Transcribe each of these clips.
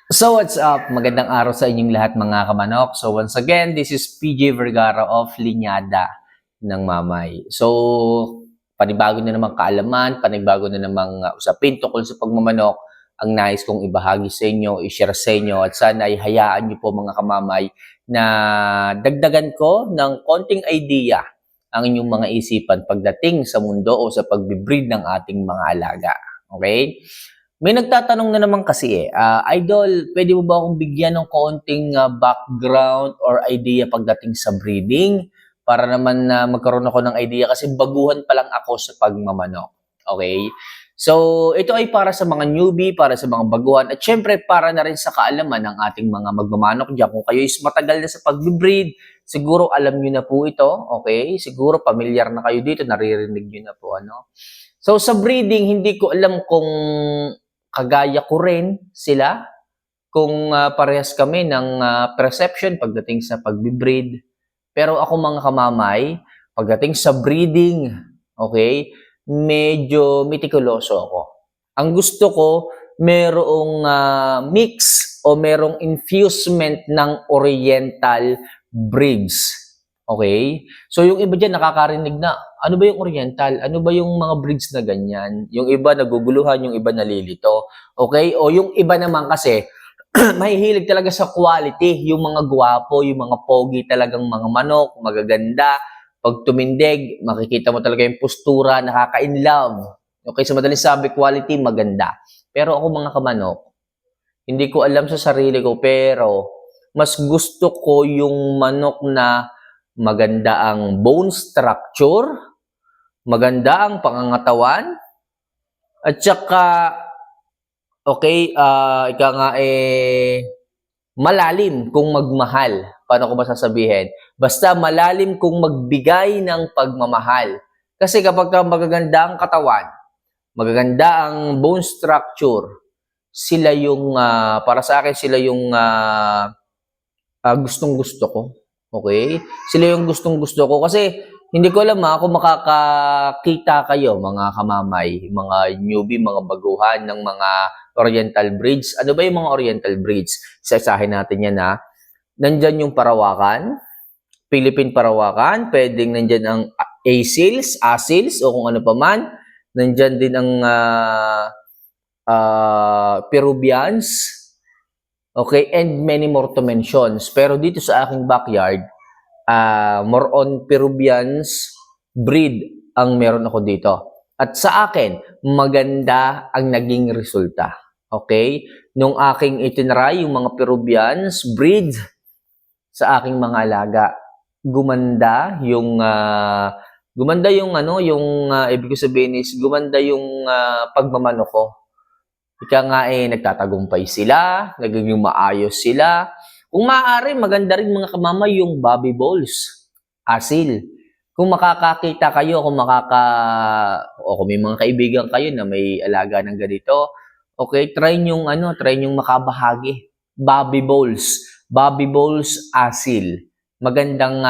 So what's up? Magandang araw sa inyong lahat mga kamanok. So once again, this is PJ Vergara of Linyada ng Mamay. So panibago na namang kaalaman, panibago na namang usapin tungkol sa pagmamanok ang nais kong ibahagi sa inyo, i-share sa inyo at sana ay hayaan niyo po mga kamamay na dagdagan ko ng konting idea ang inyong mga isipan pagdating sa mundo o sa pagbibreed ng ating mga alaga. Okay? May nagtatanong na naman kasi Idol, pwede mo ba akong bigyan ng konting background or idea pagdating sa breeding? Para naman na magkaroon ako ng idea kasi baguhan pa lang ako sa pagmamanok. Okay? So, ito ay para sa mga newbie, para sa mga baguhan, at syempre para na rin sa kaalaman ng ating mga magmamanok dyan. Kung kayo is matagal na sa pag-breed, siguro alam nyo na po ito, okay? Siguro familiar na kayo dito, naririnig nyo na po, ano? So, sa breeding, hindi ko alam kung kagaya ko rin sila kung parehas kami ng perception pagdating sa pagbe-breed. Pero ako mga kamamay, pagdating sa breeding, okay, medyo mitikuloso ako. Ang gusto ko, merong mix o merong infusement ng oriental breeds. Okay? So yung iba dyan nakakarinig na, ano ba yung oriental? Ano ba yung mga breeds na ganyan? Yung iba naguguluhan, yung iba nalilito. Okay? O yung iba naman kasi, mahihilig talaga sa quality. Yung mga gwapo, yung mga pogi talagang mga manok, magaganda. Pag tumindig, makikita mo talaga yung postura, nakaka-inlove. Okay, so madaling sabi, quality, maganda. Pero ako mga kamanok, hindi ko alam sa sarili ko, pero mas gusto ko yung manok na maganda ang bone structure, maganda ang pangangatawan, at saka, okay, ika nga malalim kung magmahal. Paano ko masasabihin? Basta malalim kung magbigay ng pagmamahal. Kasi kapag magaganda ang katawan, magaganda ang bone structure, sila yung, para sa akin, sila yung gustong-gusto ko. Okay? Sila yung gustong-gusto ko. Kasi, hindi ko alam kung makakakita kayo, mga kamamay, mga newbie, mga baguhan ng mga oriental breeds. Ano ba yung mga oriental breeds? Isa-isahin natin yan nandyan yung Parawakan, Philippine Parawakan, pwedeng nandyan ang Asils, o kung ano pa man. Nandyan din ang Peruvians, okay, and many more to mentions. Pero dito sa aking backyard, more on Peruvians breed ang meron ako dito. At sa akin, maganda ang naging resulta. Okay? Nung aking itinry yung mga Peruvians breed sa aking mga alaga, gumanda yung ibig ko sabihin is gumanda yung pagmamano ko. Ika nga nagtatagumpay sila, nagiging maayos sila. Kung maaari, maganda rin mga kamamay yung Bobby Balls, asil. Kung makakakita kayo, kung may mga kaibigan kayo na may alaga ng ganito, okay, try nyong makabahagi. Bobby Balls asil. Magandang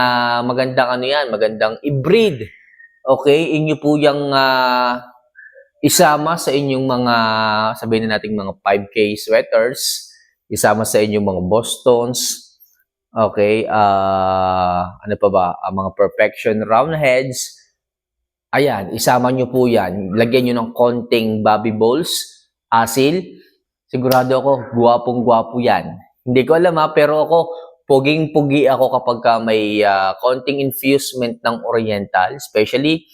magandang i-breed. Okay, inyo po yung isama sa inyong mga, sabihin na natin mga 5K sweaters, isama sa inyong mga Bostons, okay, ano pa ba, mga Perfection Roundheads, ayan, isama nyo po yan, lagyan nyo ng konting Bobby Balls, asil, sigurado ako, guwapong-guwapo yan. Hindi ko alam pero ako, puging-pugi ako kapag may konting infusement ng Oriental, especially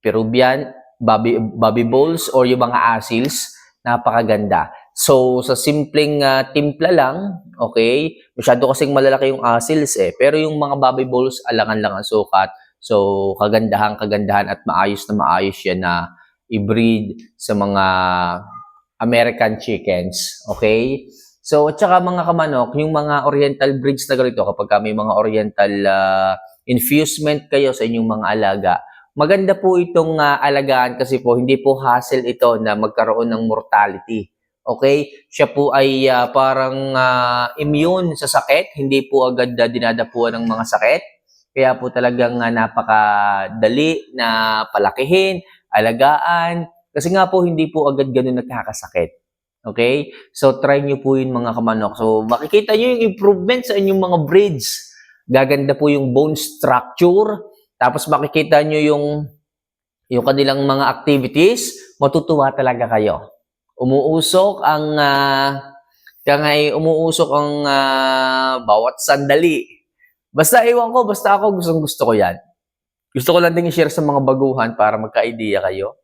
Peruvian, Bobby Balls, or yung mga asils, napakaganda. So, sa simpleng timpla lang, okay, masyado kasing malalaki yung asils pero yung mga Bobby Balls, alangan lang ang sukat. So, kagandahan at maayos na maayos yan na i-breed sa mga American chickens, okay? So, at saka mga kamanok, yung mga oriental breeds na ganito, kapag may mga oriental infusement kayo sa inyong mga alaga, maganda po itong alagaan kasi po hindi po hassle ito na magkaroon ng mortality. Okay? Siya po ay parang immune sa sakit, hindi po agad dinadapuan ng mga sakit. Kaya po talagang napakadali na palakihin, alagaan, kasi nga po hindi po agad ganun nagkakasakit. Okay? So, try nyo po yun mga kamanok. So, makikita nyo yung improvement sa inyong mga breeds. Gaganda po yung bone structure. Tapos, makikita nyo yung kanilang mga activities. Matutuwa talaga kayo. Umuusok ang bawat sandali. Basta ewan ko, basta ako gusto ko yan. Gusto ko lang din i-share sa mga baguhan para magka-idea kayo.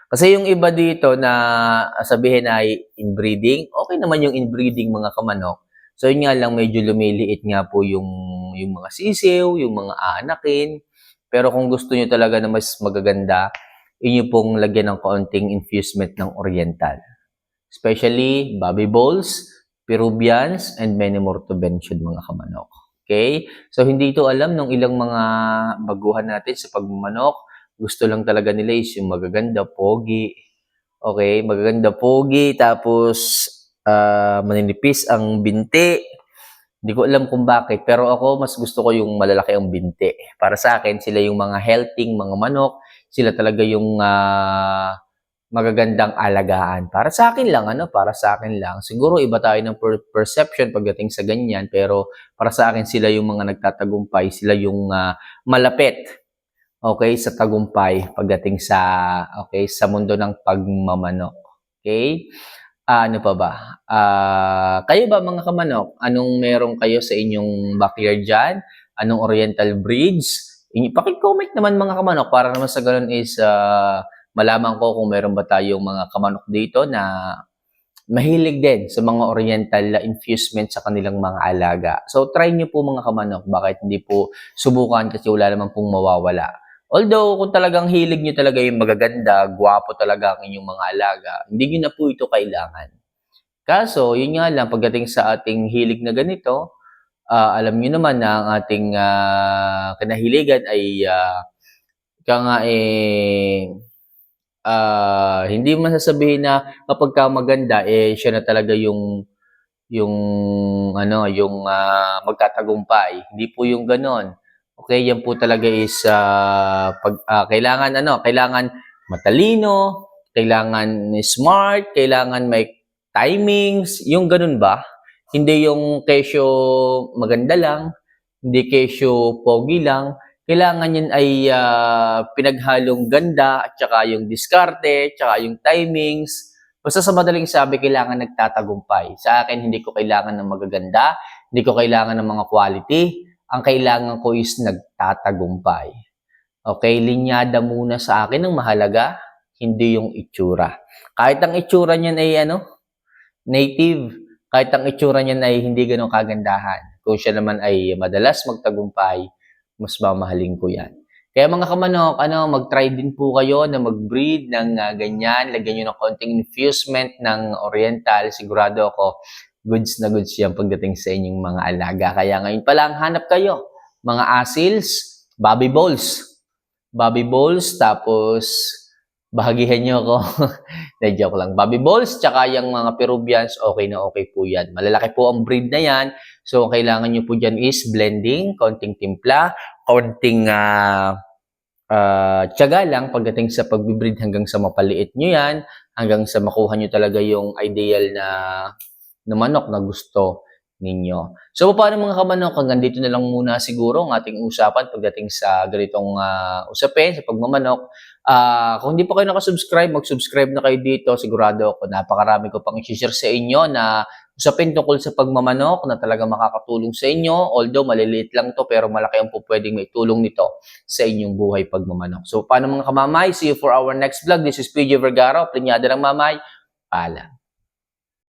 Kasi yung iba dito na sabihin ay inbreeding, okay naman yung inbreeding mga kamanok. So yun nga lang medyo lumiliit nga po yung mga sisiw, yung mga aanakin. Pero kung gusto niyo talaga na mas magaganda, inyo pong lagyan ng kaunting infusement ng oriental. Especially Bobby Balls, Peruvians, and many more to mention mga kamanok. Okay? So hindi ito alam ng ilang mga baguhan natin sa pagmamanok. Gusto lang talaga nila is yung magaganda, pogi. Okay? Magaganda, pogi. Tapos, maninipis ang binti. Hindi ko alam kung bakit. Pero ako, mas gusto ko yung malalaki ang binti. Para sa akin, sila yung mga healthy, mga manok. Sila talaga yung magagandang alagaan. Para sa akin lang, para sa akin lang. Siguro iba tayo ng perception pagdating sa ganyan. Pero para sa akin, sila yung mga nagtatagumpay. Sila yung malapit. Okay, sa tagumpay pagdating sa mundo ng pagmamanok. Okay? Ano pa ba? Kayo ba mga kamanok, anong meron kayo sa inyong backyard dyan? Anong oriental breeds? Paki-comment naman mga kamanok para naman sa ganun is malaman ko kung meron ba tayong mga kamanok dito na mahilig din sa mga oriental infusement sa kanilang mga alaga. So, try nyo po mga kamanok. Bakit hindi po subukan kasi wala naman pong mawawala. Although, kung talagang hilig nyo talaga yung magaganda, gwapo talaga ang inyong mga alaga, hindi nyo na po ito kailangan. Kaso, yun nga lang, pagdating sa ating hilig na ganito, alam nyo naman na ang ating kinahiligan ay hindi man sasabihin na kapag ka maganda, siya na talaga yung magtatagumpay. Hindi po yung ganon. Okay, yan po talaga is kailangan matalino, kailangan smart, kailangan may timings, yung ganun ba? Hindi yung kesyo maganda lang, hindi kesyo pogi lang. Kailangan yan ay pinaghalong ganda at saka yung diskarte, tsaka yung timings. Basta sa madaling sabi, kailangan nagtatagumpay. Sa akin, hindi ko kailangan ng magaganda, hindi ko kailangan ng mga quality. Ang kailangan ko is nagtatagumpay. Okay, linyada muna sa akin ang mahalaga, hindi yung itsura. Kahit ang itsura niyan ay native, kahit ang itsura niyan ay hindi ganun kagandahan. Kung siya naman ay madalas magtagumpay, mas mamahalin ko yan. Kaya mga kamanok, mag-try din po kayo na mag-breed ng ganyan. Lagyan nyo ng konting infusement ng oriental. Sigurado ako, goods na goods yan pagdating sa inyong mga alaga. Kaya ngayon pa lang, hanap kayo. Mga asils, Bobby Balls. Bobby Balls, tapos bahagihan nyo ako. Joke lang. Bobby Balls, tsaka yung mga Peruvians, okay na okay po yan. Malalaki po ang breed na yan. So, ang kailangan nyo po dyan is blending, konting timpla, konting tiyaga lang pagdating sa pagbibreed hanggang sa mapaliit nyo yan, hanggang sa makuha nyo talaga yung ideal na manok na gusto ninyo. So, paano mga kamanok, hanggang dito na lang muna siguro ang ating usapan pagdating sa ganitong usapin, sa pagmamanok. Kung hindi pa kayo nakasubscribe, mag-subscribe na kayo dito. Sigurado ako, napakarami ko pang i-share sa inyo na usapin tungkol sa pagmamanok na talaga makakatulong sa inyo. Although maliliit lang to, pero malaki ang po pwedeng may tulong nito sa inyong buhay pagmamanok. So, paano mga kamamay? See you for our next vlog. This is PJ Vergara, Plinyada ng Mamay. Paalam.